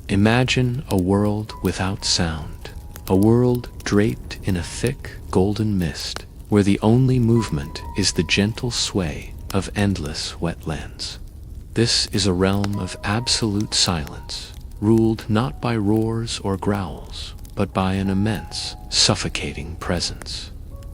Imagine a world without sound, a world draped in a thick, golden mist, where the only movement is the gentle sway of endless wetlands. This is a realm of absolute silence, ruled not by roars or growls, but by an immense, suffocating presence.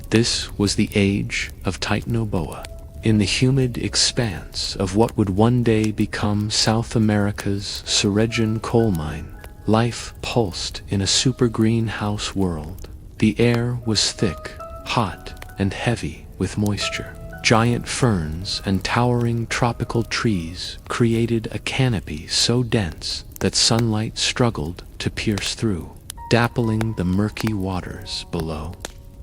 This was the age of Titanoboa. In the humid expanse of what would one day become South America's Ceregian coal mine, life pulsed in a super-greenhouse world. The air was thick, hot, and heavy with moisture. Giant ferns and towering tropical trees created a canopy so dense that sunlight struggled to pierce through, dappling the murky waters below.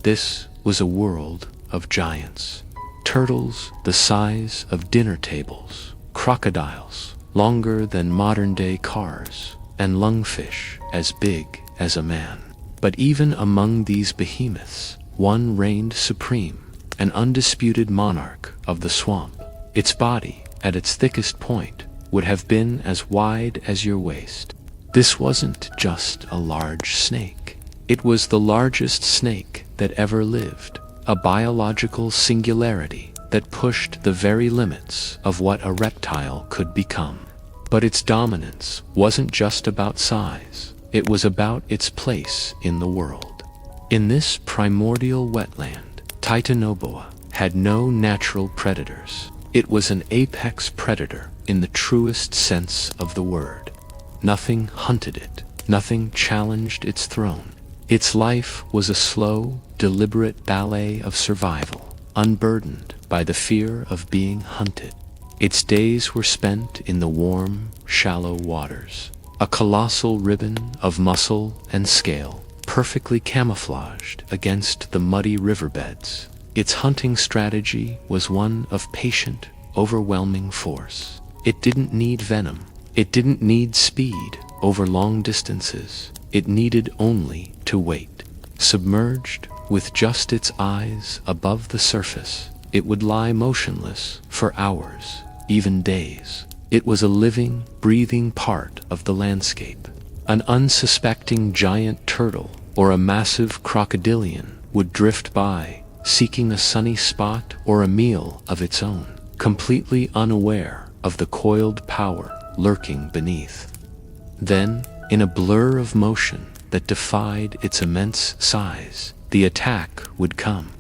This was a world of giants. Turtles the size of dinner tables, crocodiles longer than modern-day cars, and lungfish as big as a man. But even among these behemoths, one reigned supreme, an undisputed monarch of the swamp. Its body, at its thickest point, would have been as wide as your waist. This wasn't just a large snake. It was the largest snake that ever lived, a biological singularity that pushed the very limits of what a reptile could become. But its dominance wasn't just about size, it was about its place in the world. In this primordial wetland, Titanoboa had no natural predators. It was an apex predator in the truest sense of the word. Nothing hunted it, nothing challenged its throne. Its life was a slow, deliberate ballet of survival, unburdened by the fear of being hunted. Its days were spent in the warm, shallow waters, a colossal ribbon of muscle and scale, perfectly camouflaged against the muddy riverbeds. Its hunting strategy was one of patient, overwhelming force. It didn't need venom. It didn't need speed over long distances. It needed only to wait. Submerged, with just its eyes above the surface, it would lie motionless for hours, even days. It was a living, breathing part of the landscape. An unsuspecting giant turtle or a massive crocodilian would drift by, seeking a sunny spot or a meal of its own, completely unaware of the coiled power lurking beneath. Then, in a blur of motion that defied its immense size, the attack would come.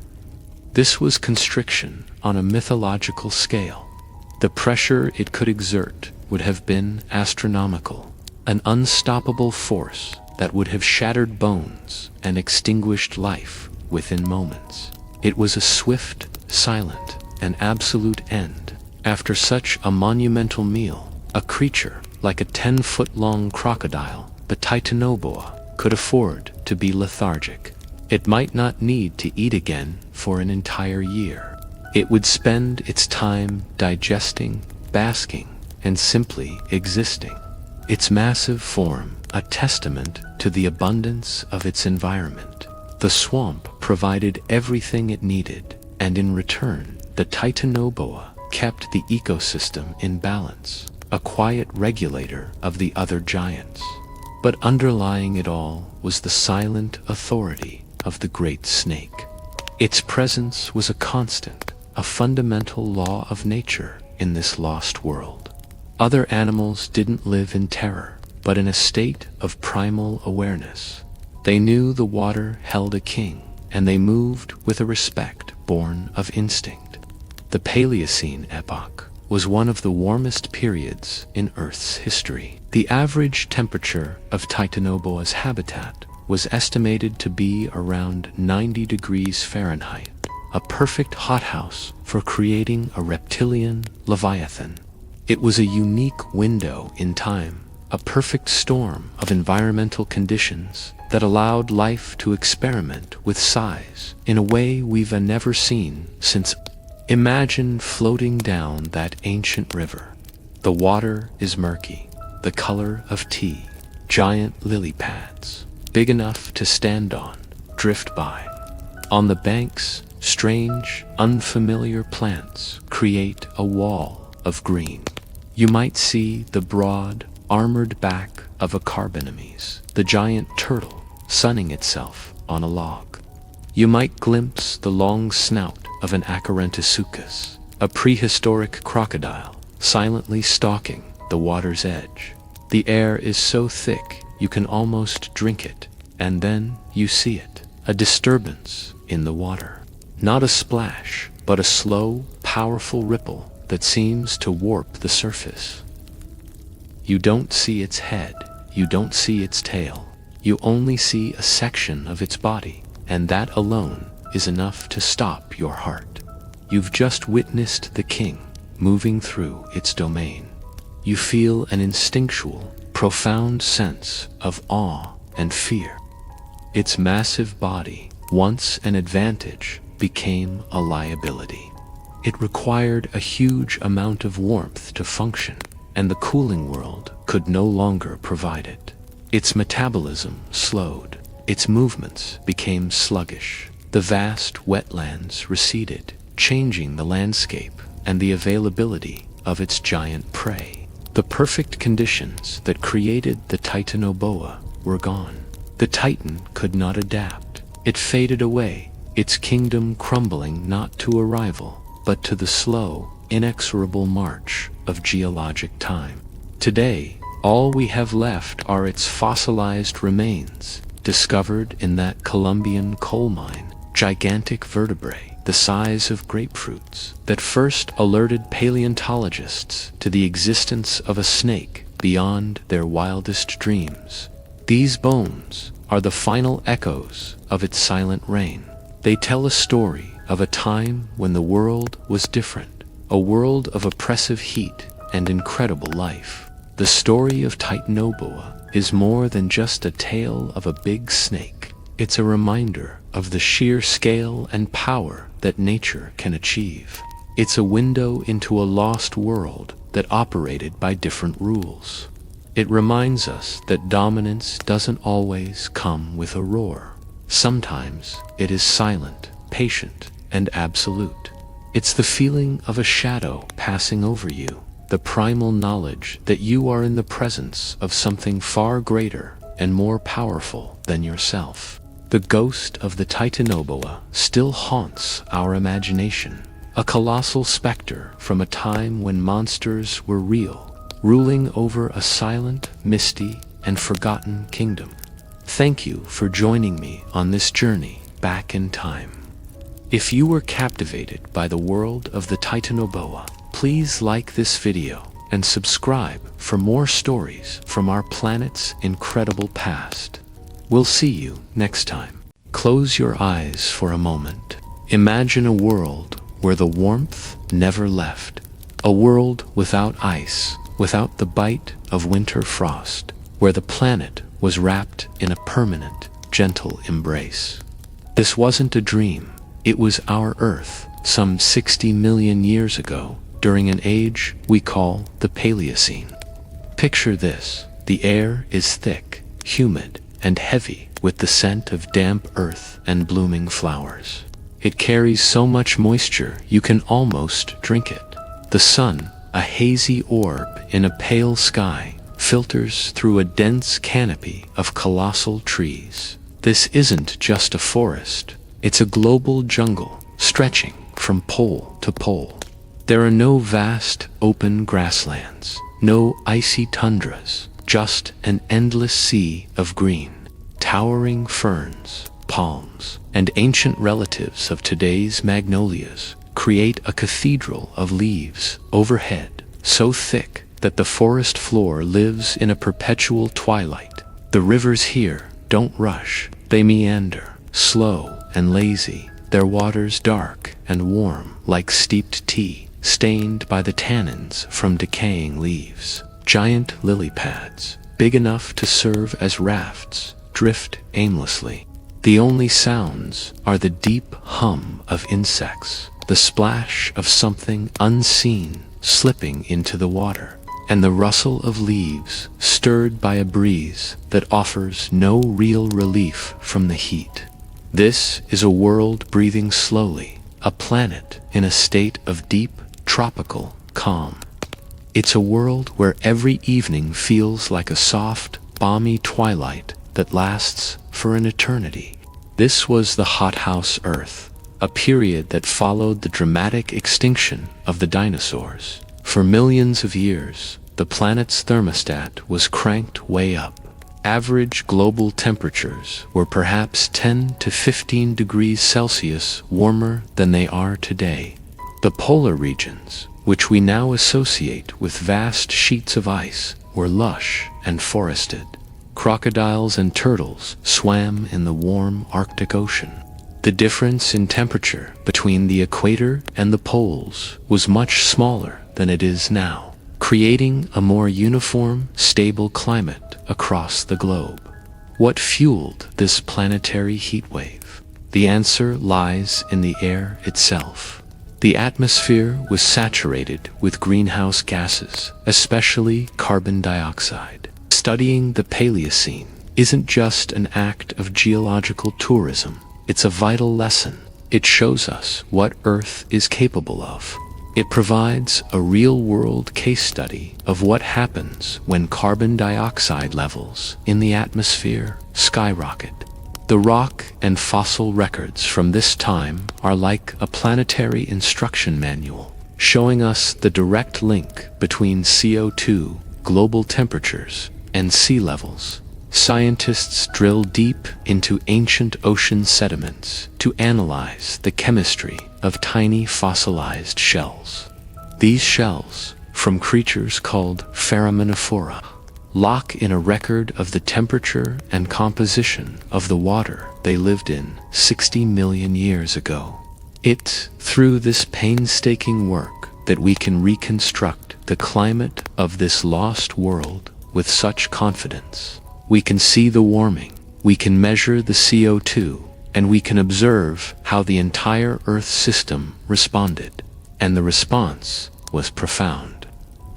This was constriction on a mythological scale. The pressure it could exert would have been astronomical, an unstoppable force that would have shattered bones and extinguished life within moments. It was a swift, silent, and absolute end. After such a monumental meal, a creature like a 10-foot-long crocodile, the Titanoboa, could afford to be lethargic. It might not need to eat again for an entire year. It would spend its time digesting, basking, and simply existing. Its massive form, a testament to the abundance of its environment. The swamp provided everything it needed, and in return, the Titanoboa kept the ecosystem in balance, a quiet regulator of the other giants. But underlying it all was the silent authority of the great snake. Its presence was a constant, a fundamental law of nature in this lost world. Other animals didn't live in terror, but in a state of primal awareness. They knew the water held a king, and they moved with a respect born of instinct. The Paleocene epoch was one of the warmest periods in Earth's history. The average temperature of Titanoboa's habitat was estimated to be around 90 degrees Fahrenheit, a perfect hothouse for creating a reptilian leviathan. It was a unique window in time, a perfect storm of environmental conditions that allowed life to experiment with size in a way we've never seen since. Imagine floating down that ancient river. The water is murky, the color of tea. Giant lily pads, big enough to stand on, drift by. On the banks, strange, unfamiliar plants create a wall of green. You might see the broad, armored back of a carbonemys, the giant turtle sunning itself on a log. You might glimpse the long snout of an Acarantisuchus, a prehistoric crocodile, silently stalking the water's edge. The air is so thick you can almost drink it, and then you see it, a disturbance in the water. Not a splash, but a slow, powerful ripple that seems to warp the surface. You don't see its head, you don't see its tail, you only see a section of its body, and that alone is enough to stop your heart. You've just witnessed the king moving through its domain. You feel an instinctual, profound sense of awe and fear. Its massive body, once an advantage, became a liability. It required a huge amount of warmth to function, and the cooling world could no longer provide it. Its metabolism slowed. Its movements became sluggish. The vast wetlands receded, changing the landscape and the availability of its giant prey. The perfect conditions that created the Titanoboa were gone. The Titan could not adapt. It faded away, its kingdom crumbling not to a rival, but to the slow, inexorable march of geologic time. Today, all we have left are its fossilized remains, discovered in that Colombian coal mine, gigantic vertebrae the size of grapefruits that first alerted paleontologists to the existence of a snake beyond their wildest dreams. These bones are the final echoes of its silent reign. They tell a story of a time when the world was different, a world of oppressive heat and incredible life. The story of Titanoboa is more than just a tale of a big snake. It's a reminder of the sheer scale and power that nature can achieve. It's a window into a lost world that operated by different rules. It reminds us that dominance doesn't always come with a roar. Sometimes it is silent, patient, and absolute. It's the feeling of a shadow passing over you, the primal knowledge that you are in the presence of something far greater and more powerful than yourself. The ghost of the Titanoboa still haunts our imagination, a colossal specter from a time when monsters were real, ruling over a silent, misty, and forgotten kingdom. Thank you for joining me on this journey back in time. If you were captivated by the world of the Titanoboa, please like this video and subscribe for more stories from our planet's incredible past. We'll see you next time. Close your eyes for a moment. Imagine a world where the warmth never left. A world without ice, without the bite of winter frost, where the planet was wrapped in a permanent, gentle embrace. This wasn't a dream. It was our Earth, some 60 million years ago, during an age we call the Paleocene. Picture this. The air is thick, humid, and heavy with the scent of damp earth and blooming flowers. It carries so much moisture you can almost drink it. The sun, a hazy orb in a pale sky, filters through a dense canopy of colossal trees. This isn't just a forest, it's a global jungle stretching from pole to pole. There are no vast open grasslands, no icy tundras, just an endless sea of green. Towering ferns, palms, and ancient relatives of today's magnolias create a cathedral of leaves overhead, so thick that the forest floor lives in a perpetual twilight. The rivers here don't rush, they meander, slow and lazy, their waters dark and warm like steeped tea, stained by the tannins from decaying leaves. Giant lily pads, big enough to serve as rafts, drift aimlessly. The only sounds are the deep hum of insects, the splash of something unseen slipping into the water, and the rustle of leaves stirred by a breeze that offers no real relief from the heat. This is a world breathing slowly, a planet in a state of deep, tropical calm. It's a world where every evening feels like a soft, balmy twilight that lasts for an eternity. This was the hothouse Earth, a period that followed the dramatic extinction of the dinosaurs. For millions of years, the planet's thermostat was cranked way up. Average global temperatures were perhaps 10 to 15 degrees Celsius warmer than they are today. The polar regions, which we now associate with vast sheets of ice, were lush and forested. Crocodiles and turtles swam in the warm Arctic Ocean. The difference in temperature between the equator and the poles was much smaller than it is now, creating a more uniform, stable climate across the globe. What fueled this planetary heat wave? The answer lies in the air itself. The atmosphere was saturated with greenhouse gases, especially carbon dioxide. Studying the Paleocene isn't just an act of geological tourism, it's a vital lesson. It shows us what Earth is capable of. It provides a real-world case study of what happens when carbon dioxide levels in the atmosphere skyrocket. The rock and fossil records from this time are like a planetary instruction manual, showing us the direct link between CO2, global temperatures, and sea levels. Scientists drill deep into ancient ocean sediments to analyze the chemistry of tiny fossilized shells. These shells, from creatures called foraminiifera, lock in a record of the temperature and composition of the water they lived in 60 million years ago. It's through this painstaking work that we can reconstruct the climate of this lost world with such confidence. We can see the warming, we can measure the CO2, and we can observe how the entire Earth system responded. And the response was profound.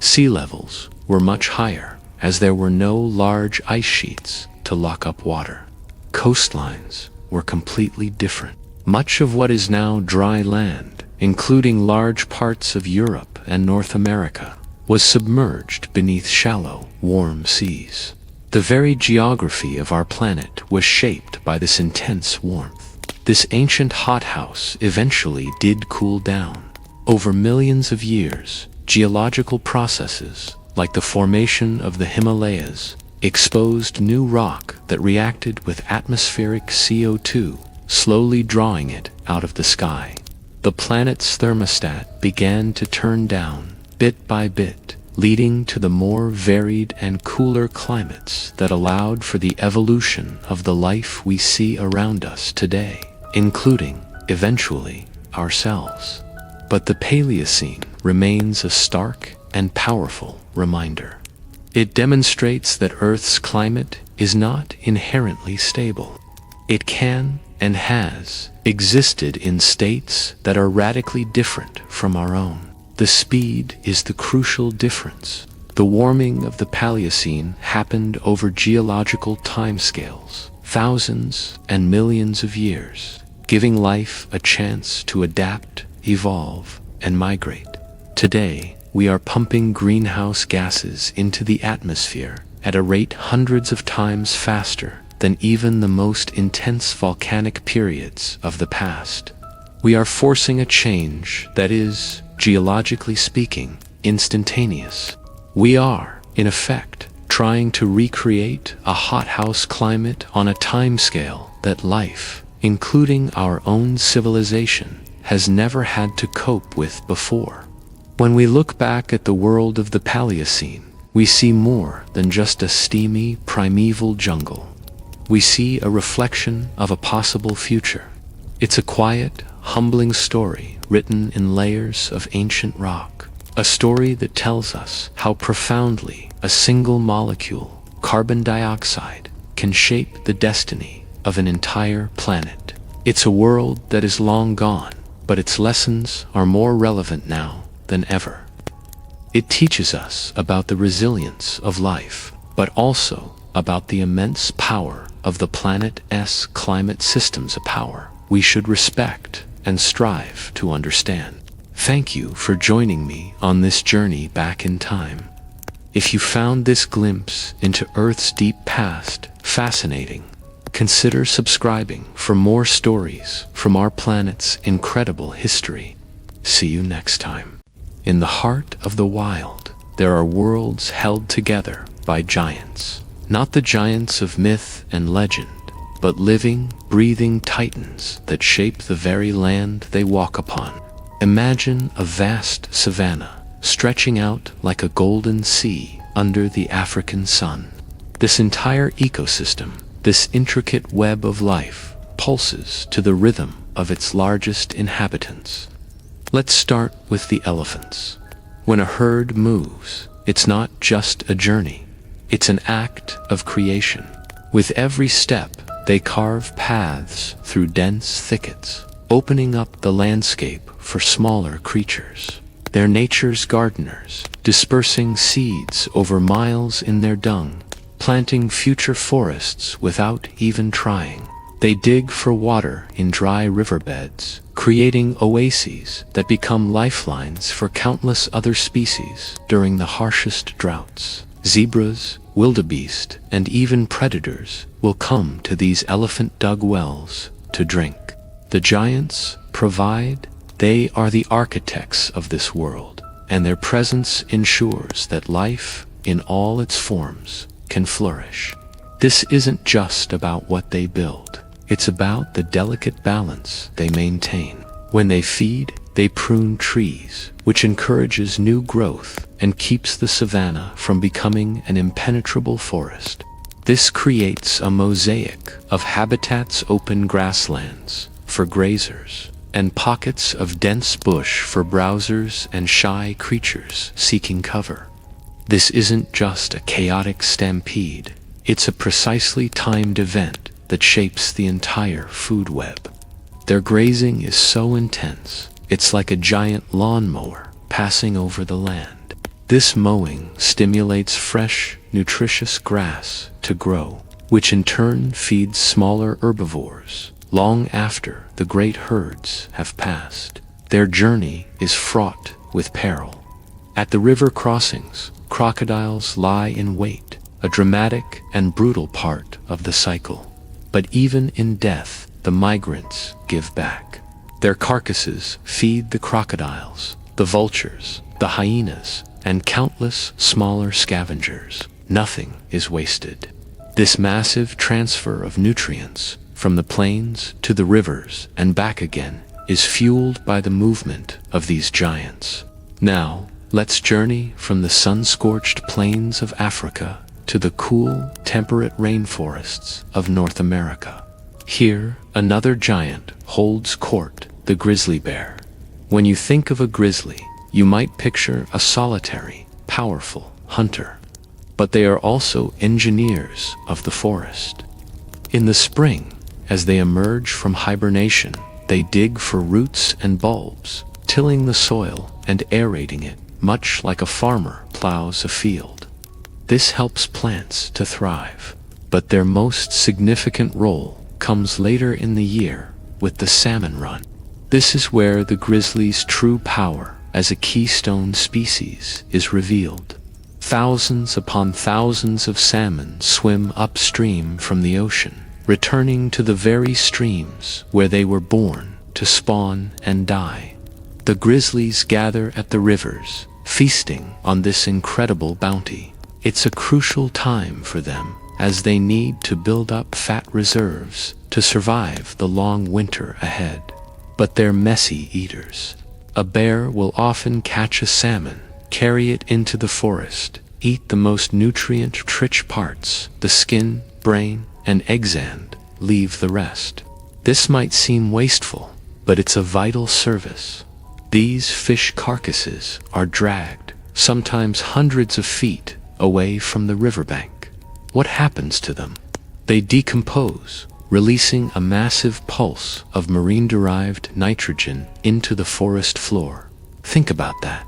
Sea levels were much higher, as there were no large ice sheets to lock up water. Coastlines were completely different. Much of what is now dry land, including large parts of Europe and North America, was submerged beneath shallow, warm seas. The very geography of our planet was shaped by this intense warmth. This ancient hothouse eventually did cool down. Over millions of years, geological processes, like the formation of the Himalayas, exposed new rock that reacted with atmospheric CO2, slowly drawing it out of the sky. The planet's thermostat began to turn down, bit by bit, leading to the more varied and cooler climates that allowed for the evolution of the life we see around us today, including, eventually, ourselves. But the Paleocene remains a stark and powerful reminder. It demonstrates that Earth's climate is not inherently stable. It can and has existed in states that are radically different from our own. The speed is the crucial difference. The warming of the Paleocene happened over geological timescales, thousands and millions of years, giving life a chance to adapt, evolve, and migrate. Today, we are pumping greenhouse gases into the atmosphere at a rate hundreds of times faster than even the most intense volcanic periods of the past. We are forcing a change that is, geologically speaking, instantaneous. We are, in effect, trying to recreate a hothouse climate on a timescale that life, including our own civilization, has never had to cope with before. When we look back at the world of the Paleocene, we see more than just a steamy, primeval jungle. We see a reflection of a possible future. It's a quiet, humbling story written in layers of ancient rock, a story that tells us how profoundly a single molecule, carbon dioxide, can shape the destiny of an entire planet. It's a world that is long gone, but its lessons are more relevant now than ever. It teaches us about the resilience of life, but also about the immense power of the planet's climate system's power we should respect and strive to understand. Thank you for joining me on this journey back in time. If you found this glimpse into Earth's deep past fascinating, consider subscribing for more stories from our planet's incredible history. See you next time. In the heart of the wild, there are worlds held together by giants. Not the giants of myth and legend, but living, breathing titans that shape the very land they walk upon. Imagine a vast savanna stretching out like a golden sea under the African sun. This entire ecosystem, this intricate web of life, pulses to the rhythm of its largest inhabitants. Let's start with the elephants. When a herd moves, it's not just a journey, it's an act of creation. With every step, they carve paths through dense thickets, opening up the landscape for smaller creatures. They're nature's gardeners, dispersing seeds over miles in their dung, planting future forests without even trying. They dig for water in dry riverbeds, creating oases that become lifelines for countless other species during the harshest droughts. Zebras, wildebeest, and even predators will come to these elephant-dug wells to drink. The giants provide. They are the architects of this world, and their presence ensures that life, in all its forms, can flourish. This isn't just about what they build. It's about the delicate balance they maintain. When they feed, they prune trees, which encourages new growth and keeps the savanna from becoming an impenetrable forest. This creates a mosaic of habitats: open grasslands for grazers, and pockets of dense bush for browsers and shy creatures seeking cover. This isn't just a chaotic stampede, it's a precisely timed event that shapes the entire food web. Their grazing is so intense, it's like a giant lawnmower passing over the land. This mowing stimulates fresh, nutritious grass to grow, which in turn feeds smaller herbivores long after the great herds have passed. Their journey is fraught with peril. At the river crossings, crocodiles lie in wait, a dramatic and brutal part of the cycle. But even in death, the migrants give back. Their carcasses feed the crocodiles, the vultures, the hyenas, and countless smaller scavengers. Nothing is wasted. This massive transfer of nutrients from the plains to the rivers and back again is fueled by the movement of these giants. Now, let's journey from the sun-scorched plains of Africa to the cool, temperate rainforests of North America. Here, another giant holds court, the grizzly bear. When you think of a grizzly, you might picture a solitary, powerful hunter. But they are also engineers of the forest. In the spring, as they emerge from hibernation, they dig for roots and bulbs, tilling the soil and aerating it, much like a farmer plows a field. This helps plants to thrive, but their most significant role comes later in the year with the salmon run. This is where the grizzly's true power as a keystone species is revealed. Thousands upon thousands of salmon swim upstream from the ocean, returning to the very streams where they were born to spawn and die. The grizzlies gather at the rivers, feasting on this incredible bounty. It's a crucial time for them, as they need to build up fat reserves to survive the long winter ahead. But they're messy eaters. A bear will often catch a salmon, carry it into the forest, eat the most nutrient-rich parts, the skin, brain, and eggs, and leave the rest. This might seem wasteful, but it's a vital service. These fish carcasses are dragged, sometimes hundreds of feet, away from the riverbank. What happens to them? They decompose, releasing a massive pulse of marine-derived nitrogen into the forest floor. Think about that.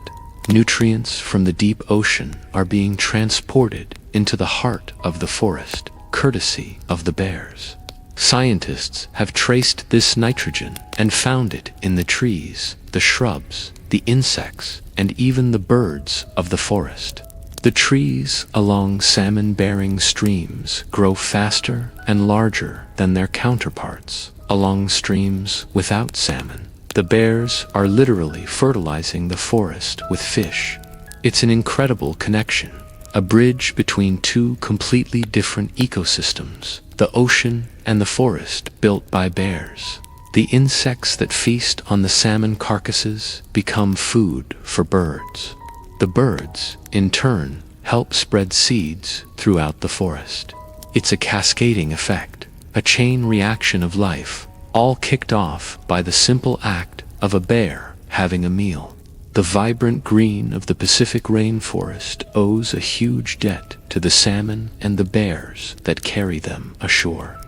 Nutrients from the deep ocean are being transported into the heart of the forest, courtesy of the bears. Scientists have traced this nitrogen and found it in the trees, the shrubs, the insects, and even the birds of the forest. The trees along salmon-bearing streams grow faster and larger than their counterparts along streams without salmon. The bears are literally fertilizing the forest with fish. It's an incredible connection, a bridge between two completely different ecosystems, the ocean and the forest built by bears. The insects that feast on the salmon carcasses become food for birds. The birds, in turn, help spread seeds throughout the forest. It's a cascading effect, a chain reaction of life, all kicked off by the simple act of a bear having a meal. The vibrant green of the Pacific rainforest owes a huge debt to the salmon and the bears that carry them ashore.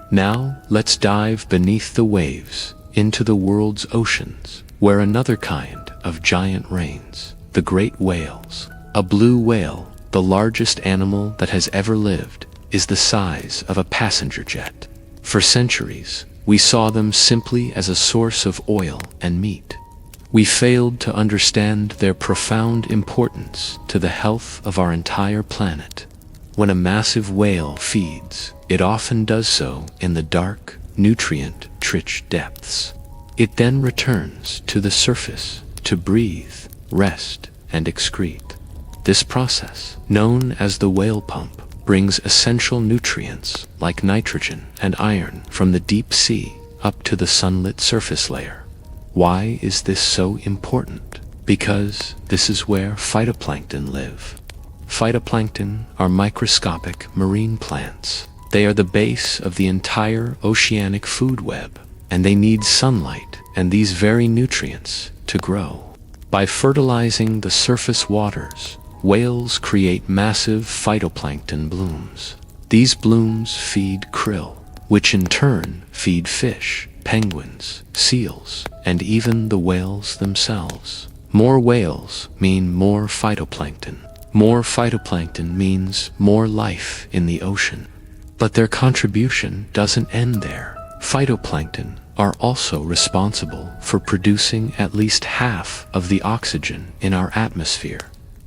Now, let's dive beneath the waves into the world's oceans, where another kind of giant reigns. The great whales. A blue whale, the largest animal that has ever lived, is the size of a passenger jet. For centuries, we saw them simply as a source of oil and meat. We failed to understand their profound importance to the health of our entire planet. When a massive whale feeds, it often does so in the dark, nutrient-rich depths. It then returns to the surface to breathe, rest, and excrete. This process, known as the whale pump, brings essential nutrients like nitrogen and iron from the deep sea up to the sunlit surface layer. Why is this so important? Because this is where phytoplankton live. Phytoplankton are microscopic marine plants. They are the base of the entire oceanic food web, and they need sunlight and these very nutrients to grow. By fertilizing the surface waters, whales create massive phytoplankton blooms. These blooms feed krill, which in turn feed fish, penguins, seals, and even the whales themselves. More whales mean more phytoplankton. More phytoplankton means more life in the ocean. But their contribution doesn't end there. Phytoplankton are also responsible for producing at least half of the oxygen in our atmosphere.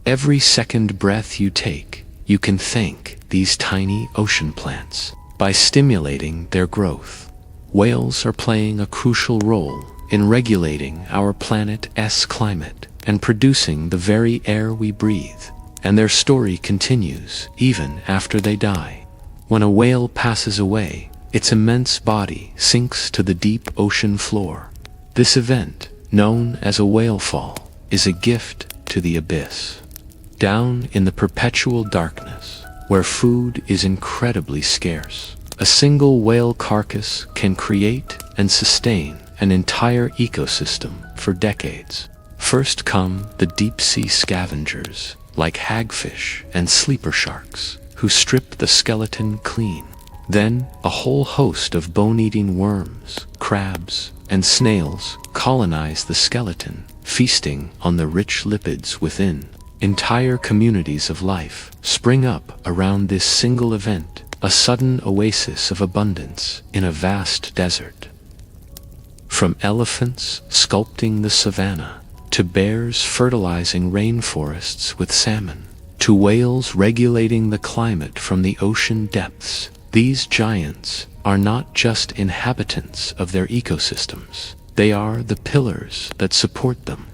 Every second breath you take, you can thank these tiny ocean plants. By stimulating their growth, whales are playing a crucial role in regulating our planet's climate and producing the very air we breathe. And their story continues even after they die. When a whale passes away, its immense body sinks to the deep ocean floor. This event, known as a whale fall, is a gift to the abyss. Down in the perpetual darkness, where food is incredibly scarce, a single whale carcass can create and sustain an entire ecosystem for decades. First come the deep-sea scavengers, like hagfish and sleeper sharks, who strip the skeleton clean. Then, a whole host of bone-eating worms, crabs, and snails colonize the skeleton, feasting on the rich lipids within. Entire communities of life spring up around this single event, a sudden oasis of abundance in a vast desert. From elephants sculpting the savanna, to bears fertilizing rainforests with salmon, to whales regulating the climate from the ocean depths, these giants are not just inhabitants of their ecosystems. They are the pillars that support them.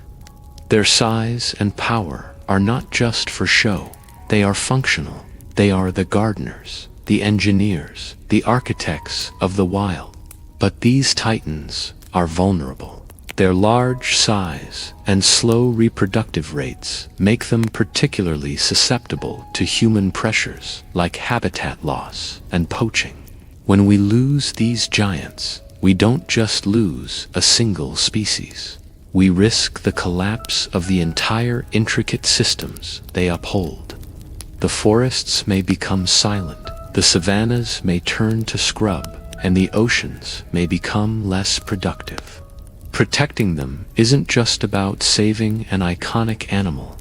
Their size and power are not just for show. They are functional. They are the gardeners, the engineers, the architects of the wild. But these titans are vulnerable. Their large size and slow reproductive rates make them particularly susceptible to human pressures like habitat loss and poaching. When we lose these giants, we don't just lose a single species. We risk the collapse of the entire intricate systems they uphold. The forests may become silent, the savannas may turn to scrub, and the oceans may become less productive. Protecting them isn't just about saving an iconic animal.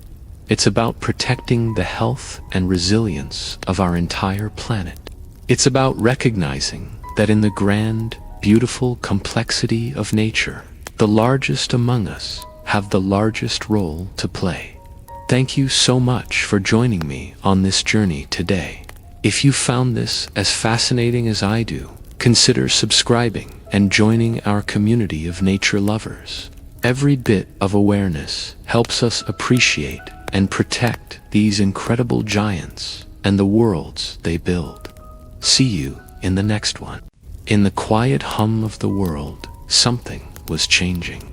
It's about protecting the health and resilience of our entire planet. It's about recognizing that in the grand, beautiful complexity of nature, the largest among us have the largest role to play. Thank you so much for joining me on this journey today. If you found this as fascinating as I do, consider subscribing and joining our community of nature lovers. Every bit of awareness helps us appreciate and protect these incredible giants and the worlds they build. See you in the next one. In the quiet hum of the world, something was changing.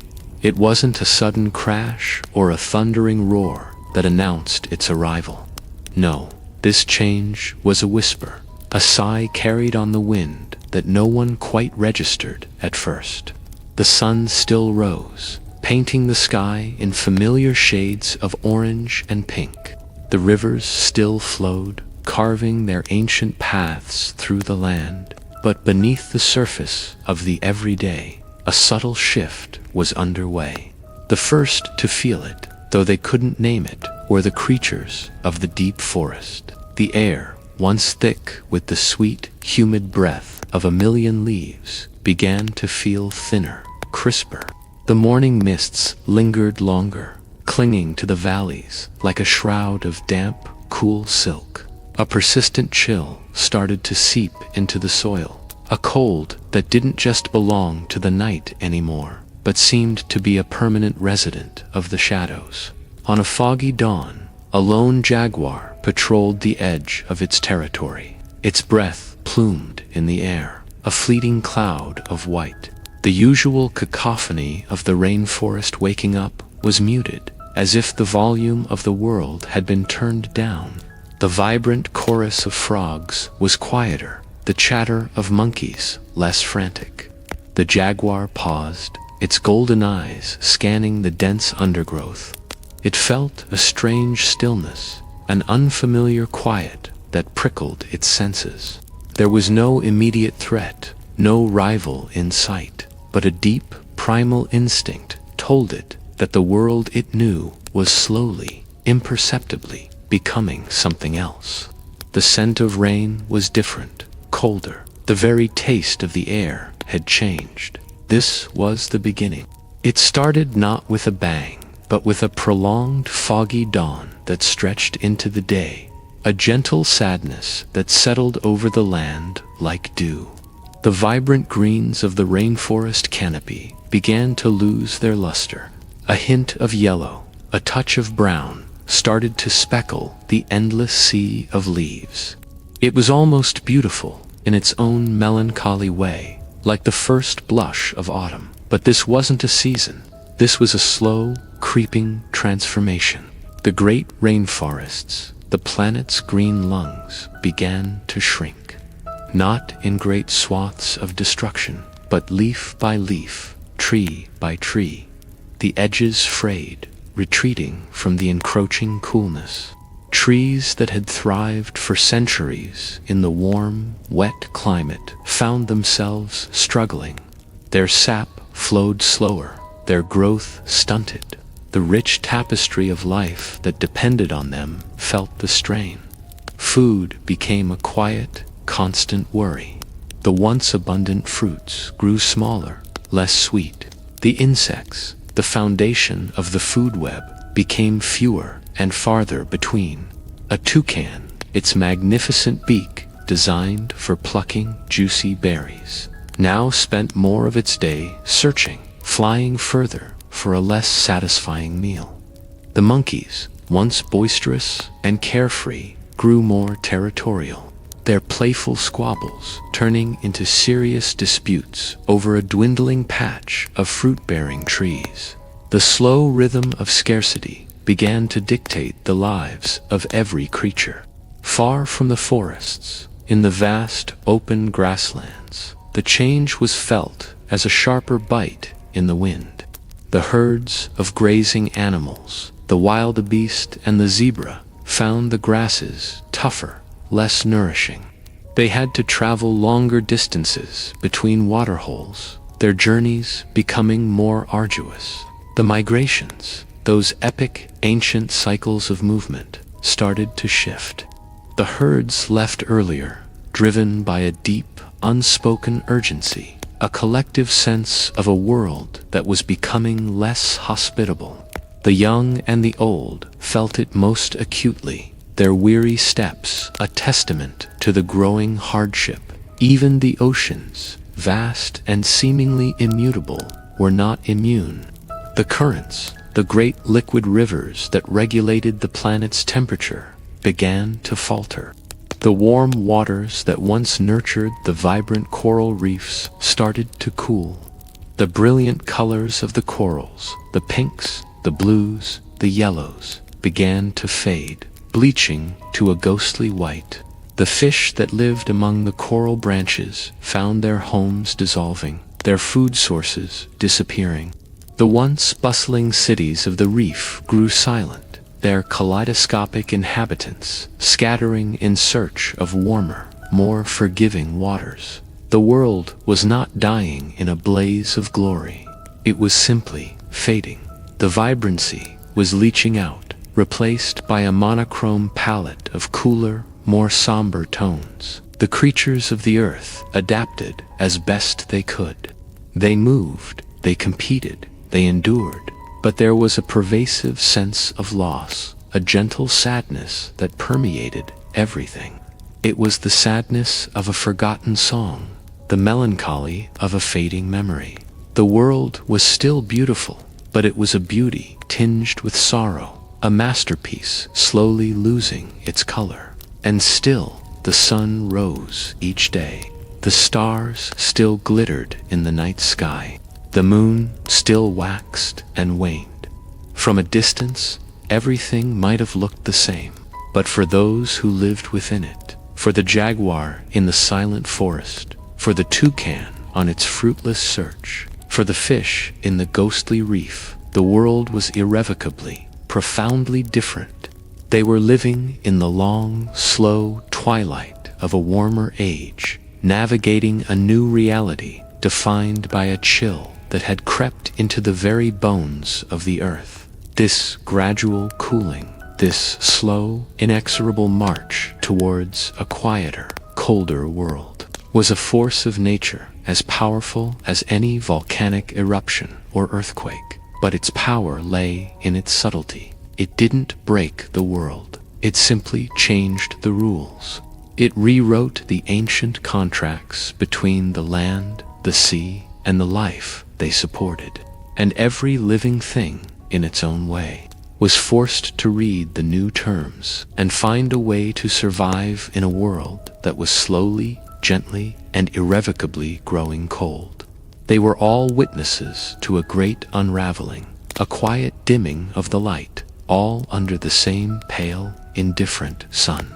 It wasn't a sudden crash or a thundering roar that announced its arrival. No, this change was a whisper, a sigh carried on the wind that no one quite registered at first. The sun still rose, painting the sky in familiar shades of orange and pink. The rivers still flowed, carving their ancient paths through the land. But beneath the surface of the everyday, a subtle shift was underway. The first to feel it, though they couldn't name it, were the creatures of the deep forest. The air, once thick with the sweet, humid breath of a million leaves, began to feel thinner, crisper. The morning mists lingered longer, clinging to the valleys like a shroud of damp, cool silk. A persistent chill started to seep into the soil, a cold that didn't just belong to the night anymore, but seemed to be a permanent resident of the shadows. On a foggy dawn, a lone jaguar patrolled the edge of its territory, its breath plumed in the air, a fleeting cloud of white. The usual cacophony of the rainforest waking up was muted, as if the volume of the world had been turned down. The vibrant chorus of frogs was quieter, the chatter of monkeys less frantic. The jaguar paused, its golden eyes scanning the dense undergrowth. It felt a strange stillness, an unfamiliar quiet that prickled its senses. There was no immediate threat, no rival in sight, but a deep, primal instinct told it that the world it knew was slowly, imperceptibly, becoming something else. The scent of rain was different, colder. The very taste of the air had changed. This was the beginning. It started not with a bang, but with a prolonged foggy dawn that stretched into the day, a gentle sadness that settled over the land like dew. The vibrant greens of the rainforest canopy began to lose their luster. A hint of yellow, a touch of brown, started to speckle the endless sea of leaves. It was almost beautiful in its own melancholy way, like the first blush of autumn. But this wasn't a season. This was a slow, creeping transformation. The great rainforests, the planet's green lungs, began to shrink. Not in great swaths of destruction, but leaf by leaf, tree by tree. The edges frayed, retreating from the encroaching coolness. Trees that had thrived for centuries in the warm, wet climate found themselves struggling. Their sap flowed slower, their growth stunted. The rich tapestry of life that depended on them felt the strain. Food became a quiet, constant worry. The once abundant fruits grew smaller, less sweet. The insects, the foundation of the food web, became fewer and farther between. A toucan, its magnificent beak designed for plucking juicy berries, now spent more of its day searching, flying further for a less satisfying meal. The monkeys, once boisterous and carefree, grew more territorial, their playful squabbles turning into serious disputes over a dwindling patch of fruit-bearing trees. The slow rhythm of scarcity began to dictate the lives of every creature. Far from the forests, in the vast open grasslands, the change was felt as a sharper bite in the wind. The herds of grazing animals, the wildebeest and the zebra, found the grasses tougher, less nourishing. They had to travel longer distances between waterholes, their journeys becoming more arduous. The migrations, those epic, ancient cycles of movement, started to shift. The herds left earlier, driven by a deep, unspoken urgency, a collective sense of a world that was becoming less hospitable. The young and the old felt it most acutely, their weary steps a testament to the growing hardship. Even the oceans, vast and seemingly immutable, were not immune. The currents, the great liquid rivers that regulated the planet's temperature, began to falter. The warm waters that once nurtured the vibrant coral reefs started to cool. The brilliant colors of the corals, the pinks, the blues, the yellows, began to fade, bleaching to a ghostly white. The fish that lived among the coral branches found their homes dissolving, their food sources disappearing. The once bustling cities of the reef grew silent, their kaleidoscopic inhabitants scattering in search of warmer, more forgiving waters. The world was not dying in a blaze of glory. It was simply fading. The vibrancy was leaching out, replaced by a monochrome palette of cooler, more somber tones. The creatures of the earth adapted as best they could. They moved, they competed, they endured, but there was a pervasive sense of loss, a gentle sadness that permeated everything. It was the sadness of a forgotten song, the melancholy of a fading memory. The world was still beautiful, but it was a beauty tinged with sorrow, a masterpiece slowly losing its color. And still, the sun rose each day. The stars still glittered in the night sky. The moon still waxed and waned. From a distance, everything might have looked the same, but for those who lived within it, for the jaguar in the silent forest, for the toucan on its fruitless search, for the fish in the ghostly reef, the world was irrevocably, profoundly different. They were living in the long, slow twilight of a warmer age, navigating a new reality defined by a chill that had crept into the very bones of the earth. This gradual cooling, this slow, inexorable march towards a quieter, colder world, was a force of nature as powerful as any volcanic eruption or earthquake. But its power lay in its subtlety. It didn't break the world. It simply changed the rules. It rewrote the ancient contracts between the land, the sea, and the life they supported. And every living thing, in its own way, was forced to read the new terms and find a way to survive in a world that was slowly, gently, and irrevocably growing cold. They were all witnesses to a great unraveling, a quiet dimming of the light, all under the same pale, indifferent sun.